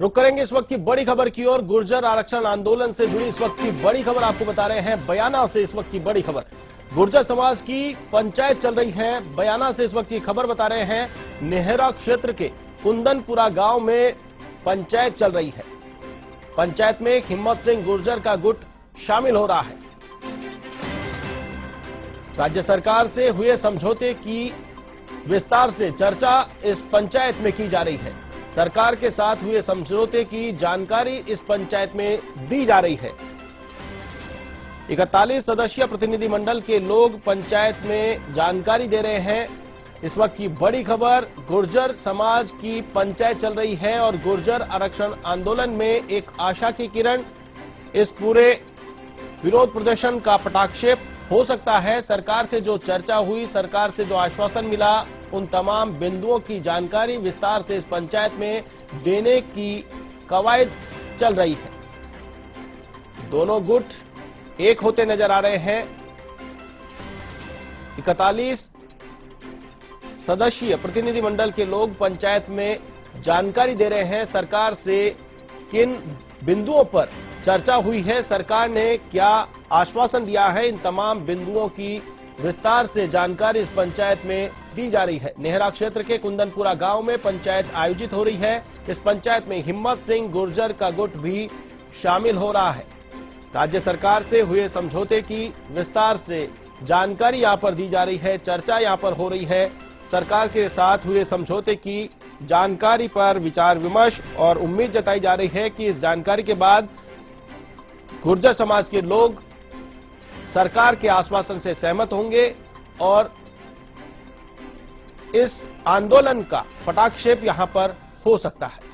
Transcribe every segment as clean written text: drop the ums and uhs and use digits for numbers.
रुक करेंगे इस वक्त की बड़ी खबर की ओर। गुर्जर आरक्षण आंदोलन से जुड़ी इस वक्त की बड़ी खबर आपको बता रहे हैं। बयाना से इस वक्त की बड़ी खबर, गुर्जर समाज की पंचायत चल रही है। बयाना से इस वक्त की खबर बता रहे हैं। नेहरा क्षेत्र के कुंदनपुरा गांव में पंचायत चल रही है। पंचायत में हिम्मत सिंह गुर्जर का गुट शामिल हो रहा है। राज्य सरकार से हुए समझौते की विस्तार से चर्चा इस पंचायत में की जा रही है। सरकार के साथ हुए समझौते की जानकारी इस पंचायत में दी जा रही है। 41 सदस्यीय प्रतिनिधिमंडल के लोग पंचायत में जानकारी दे रहे हैं। इस वक्त की बड़ी खबर, गुर्जर समाज की पंचायत चल रही है और गुर्जर आरक्षण आंदोलन में एक आशा की किरण। इस पूरे विरोध प्रदर्शन का पटाक्षेप हो सकता है। सरकार से जो चर्चा हुई, सरकार से जो आश्वासन मिला, उन तमाम बिंदुओं की जानकारी विस्तार से इस पंचायत में देने की कवायद चल रही है। दोनों गुट एक होते नजर आ रहे हैं। 41 सदस्यीय प्रतिनिधिमंडल के लोग पंचायत में जानकारी दे रहे हैं। सरकार से किन बिंदुओं पर चर्चा हुई है, सरकार ने क्या आश्वासन दिया है, इन तमाम बिंदुओं की विस्तार से जानकारी इस पंचायत में दी जा रही है। नेहरा क्षेत्र के कुंदनपुरा गांव में पंचायत आयोजित हो रही है। इस पंचायत में हिम्मत सिंह गुर्जर का गुट भी शामिल हो रहा है। राज्य सरकार से हुए समझौते की विस्तार से जानकारी यहां पर दी जा रही है। चर्चा यहां पर हो रही है। सरकार के साथ हुए समझौते की जानकारी पर विचार विमर्श और उम्मीद जताई जा रही है कि इस जानकारी के बाद गुर्जर समाज के लोग सरकार के आश्वासन से सहमत होंगे और इस आंदोलन का पटाक्षेप यहां पर हो सकता है।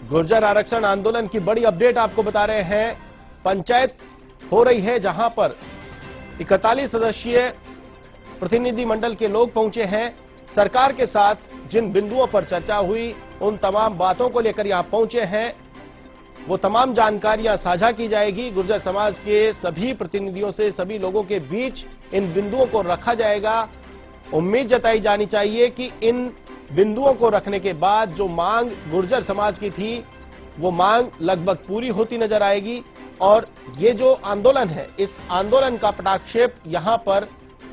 गुर्जर आरक्षण आंदोलन की बड़ी अपडेट आपको बता रहे हैं। पंचायत हो रही है जहां पर 41 सदस्यीय प्रतिनिधिमंडल के लोग पहुंचे हैं। सरकार के साथ जिन बिंदुओं पर चर्चा हुई, उन तमाम बातों को लेकर यहां पहुंचे हैं। वो तमाम जानकारियां साझा की जाएगी। गुर्जर समाज के सभी प्रतिनिधियों से, सभी लोगों के बीच इन बिंदुओं को रखा जाएगा। उम्मीद जताई जानी चाहिए कि इन बिंदुओं को रखने के बाद जो मांग गुर्जर समाज की थी, वो मांग लगभग पूरी होती नजर आएगी और ये जो आंदोलन है, इस आंदोलन का पटाक्षेप यहां पर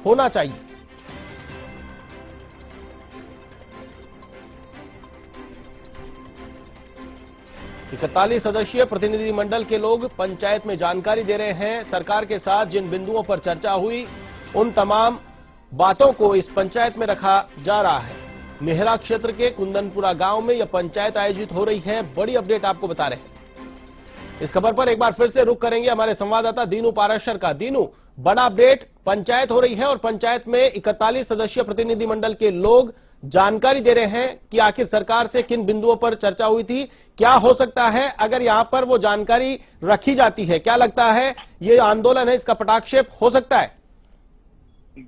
होना चाहिए। इकतालीस सदस्यीय प्रतिनिधिमंडल के लोग पंचायत में जानकारी दे रहे हैं। सरकार के साथ जिन बिंदुओं पर चर्चा हुई, उन तमाम बातों को इस पंचायत में रखा जा रहा है। नेहरा क्षेत्र के कुंदनपुरा गांव में यह पंचायत आयोजित हो रही है। बड़ी अपडेट आपको बता रहे हैं। इस खबर पर एक बार फिर से रुख करेंगे हमारे संवाददाता दीनू पाराशर का। दीनू, बड़ा अपडेट, पंचायत हो रही है और पंचायत में 41 सदस्यीय प्रतिनिधिमंडल के लोग जानकारी दे रहे हैं कि आखिर सरकार से किन बिंदुओं पर चर्चा हुई थी, क्या हो सकता है अगर यहां पर वो जानकारी रखी जाती है। क्या लगता है ये आंदोलन है, इसका पटाक्षेप हो सकता है?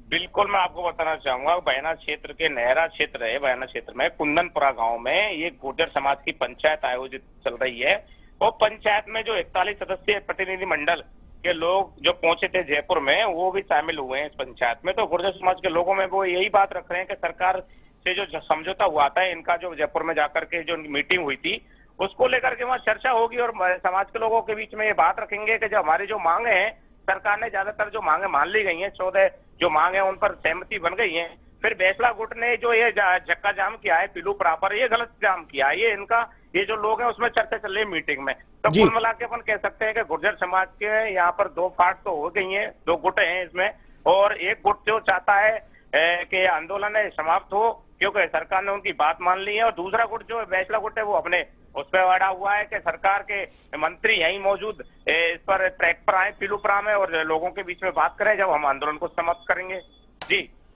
बिल्कुल, मैं आपको बताना चाहूंगा, बयाना क्षेत्र के नेहरा क्षेत्र है, बयाना क्षेत्र में कुंदनपुरा गांव में ये गुर्जर समाज की पंचायत आयोजित चल रही है। और पंचायत में जो 41 सदस्यीय प्रतिनिधि मंडल के लोग जो पहुंचे थे जयपुर में, वो भी शामिल हुए हैं इस पंचायत में। तो गुर्जर समाज के लोगों में वो यही बात रख रहे हैं कि सरकार से जो समझौता हुआ था, इनका जो जयपुर में जाकर के जो मीटिंग हुई थी, उसको लेकर के वहां चर्चा होगी और समाज के लोगों के बीच में ये बात रखेंगे कि जो हमारी जो मांगे हैं, सरकार ने ज्यादातर जो मांगे मान ली गई हैं, 14 जो मांग है उन पर सहमति बन गई है। फिर बैसला गुट ने जो ये चक्का जाम किया है पीलू प्रापर, ये गलत जाम किया है। ये इनका ये जो लोग हैं उसमें चर्चा चल रही है मीटिंग में। तो कुल मिला के अपन कह सकते हैं कि गुर्जर समाज के यहाँ पर दो फाट तो हो गई हैं, दो गुट हैं इसमें। और एक गुट जो चाहता है कि आंदोलन है समाप्त हो क्योंकि सरकार ने उनकी बात मान ली है, और दूसरा गुट जो बैसला गुट है वो अपने उस पर अड़ा हुआ है कि सरकार के मंत्री यहीं मौजूद इस पर ट्रैक पर आए पीलूपुरा में और लोगों के बीच में बात करें जब हम आंदोलन को समाप्त करेंगे।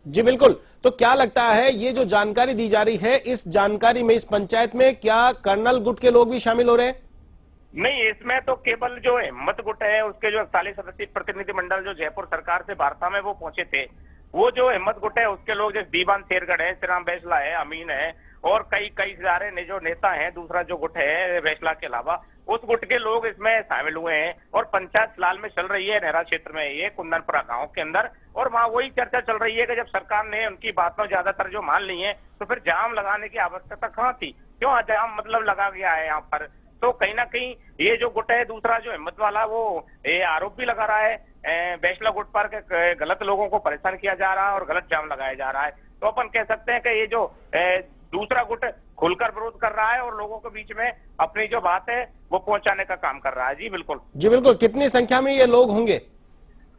जी बिल्कुल। तो क्या लगता है ये जो जानकारी दी जा रही है, इस जानकारी में, इस पंचायत में क्या कर्नल गुट के लोग भी शामिल हो रहे हैं? नहीं, इसमें तो केवल जो हिम्मत गुट है उसके जो 41 सदस्यीय प्रतिनिधिमंडल जो जयपुर सरकार से वार्ता में वो पहुंचे थे, वो जो हिम्मत गुट है उसके लोग जैसे दीवान शेरगढ़ है, श्रीराम बैसला है, अमीन है और कई सारे जो नेता हैं। दूसरा जो गुट है बैसला के अलावा उस गुट के लोग इसमें शामिल हुए हैं और पंचायत फिलहाल में चल रही है नहरा क्षेत्र में, ये कुंदनपुरा गांव के अंदर। और वहाँ वही चर्चा चल रही है कि जब सरकार ने उनकी बातों ज्यादातर जो मान ली है तो फिर जाम लगाने की आवश्यकता कहाँ थी, क्यों जाम मतलब लगा गया है यहाँ पर। तो कहीं ना कहीं ये जो गुट है दूसरा जो हिम्मत वाला, वो ये आरोप भी लगा रहा है बैसला गुट पर के गलत लोगों को परेशान किया जा रहा है और गलत जाम लगाया जा रहा है। तो अपन कह सकते हैं कि ये जो दूसरा गुट खुलकर विरोध कर रहा है और लोगों के बीच में अपनी जो बात है वो पहुंचाने का काम कर रहा है। जी बिल्कुल, जी बिल्कुल। कितनी संख्या में ये लोग होंगे?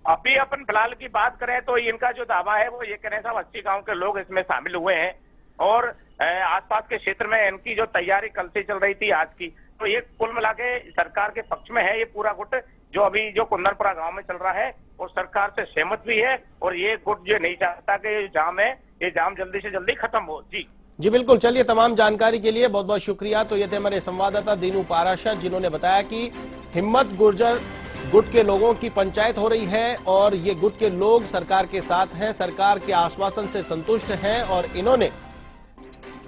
अभी अपन फिलहाल की बात करें तो इनका जो दावा है वो ये कह रहे हैं साहब 80 गांव के लोग इसमें शामिल हुए हैं और आसपास के क्षेत्र में इनकी जो तैयारी कल से चल रही थी आज की, तो ये कुल मिला के सरकार के पक्ष में है। ये पूरा गुट जो अभी जो कुंदनपुरा गांव में चल रहा है वो सरकार से सहमत भी है और ये गुट जो नहीं चाहता कि ये जाम है, ये जाम जल्दी से जल्दी खत्म हो। जी बिल्कुल। चलिए, तमाम जानकारी के लिए बहुत बहुत शुक्रिया। तो ये थे हमारे संवाददाता दीनू पाराशर, जिन्होंने बताया कि हिम्मत गुर्जर गुट के लोगों की पंचायत हो रही है और ये गुट के लोग सरकार के साथ हैं, सरकार के आश्वासन से संतुष्ट हैं और इन्होंने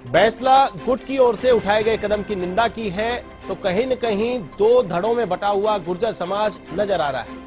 बैसला गुट की ओर से उठाए गए कदम की निंदा की है। तो कहीं न कहीं दो धड़ों में बटा हुआ गुर्जर समाज नजर आ रहा है।